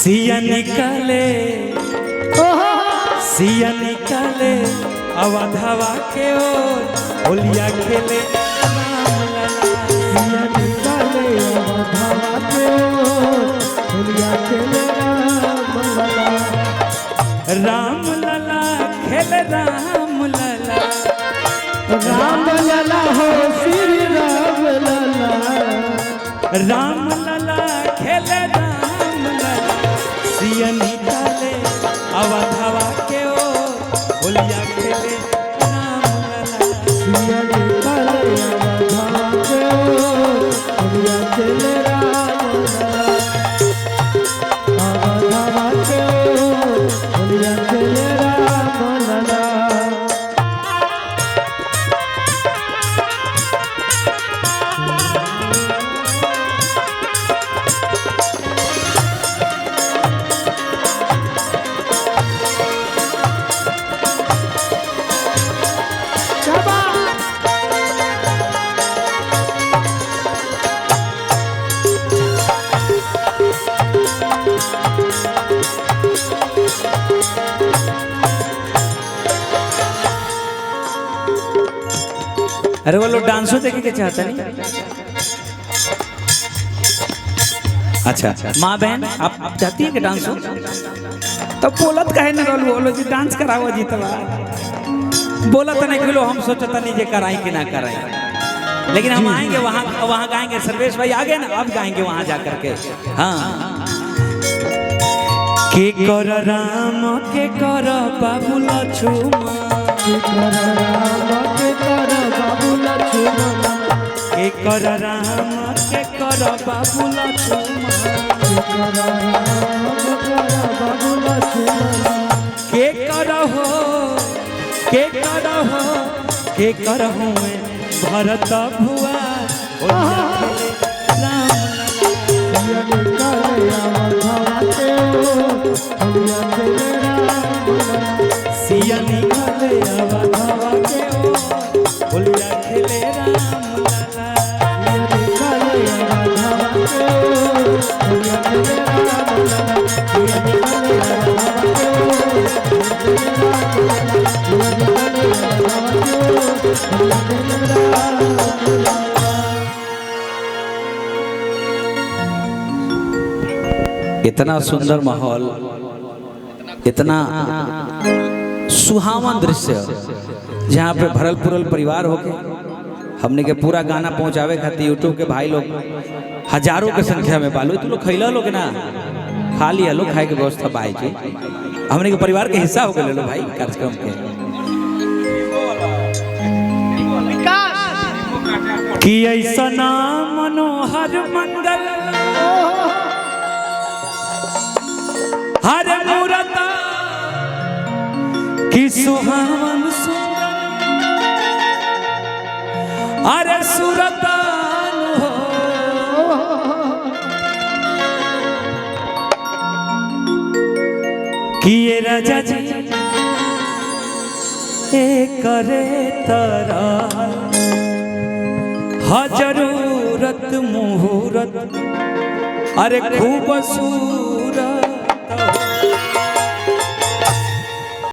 सिया निकाले सिया निकाले अवधवा के ओर होलिया खेले सिया निकाले अवधवा के ओर होलिया खेले राम लला खेले राम लला राम लला हो श्री राम लला राम लला खेले राम लला सिया निकाले अवधवा के ओर होलिया खेले राम लला सिया निकाले अवधवा के ओर होलिया खेले राम लला अवधवा के ओर होलिया खेले राम लला। अरे वो लोग डांसो देखे के चाहता नहीं। अच्छा माँ बहन आप चाहती है कि डांस हो तो बोलत कहे न बोलो जी डांस कराओ जी तब बोलत नहीं कि हम सोचता नहीं जे कराई कि ना कराई, लेकिन हम आएंगे वहाँ गाएंगे। सर्वेश भाई आगे ना अब गाएंगे वहाँ जा करके। हाँ के कर राम के कर बाबू लक्ष्मण के कर राम के कर बाबू लक्ष्मण के कर राम के कर बाबू लक्ष्मण के कर राम के कर बाबू लक्ष्मण के कर हो के कर हो के कर हो भरत भुआ राम सिया निकाले अवधवा के ओर होलिया खेले राम लला सिया निकाले अवधवा के ओर होलिया खेले राम लला सिया निकाले अवधवा के ओर होलिया खेले राम लला सिया निकाले अवधवा के ओर होलिया खेले राम लला सिया निकाले अवधवा के ओर होलिया खेले राम लला। इतना सुंदर माहौल, इतना सुहावन दृश्य जहाँ पे भरल पुरल परिवार होके हमने के पूरा गाना पहुँचावे खातिर यूट्यूब के भाई लोग हजारों के संख्या में बालू तू लोग खैला लोग ना खा लिया लोग खाए के व्यवस्था पाए के हमने के परिवार के हिस्सा हो गए लो भाई कार्यक्रम के कि ऐसा मनोहर मंगल हर मूरत की सुहावन सुंदर अरे सुरतान हो कि ये राजा जी ए करे तरा जरूरत मुहूर्त अरे खूब सूरत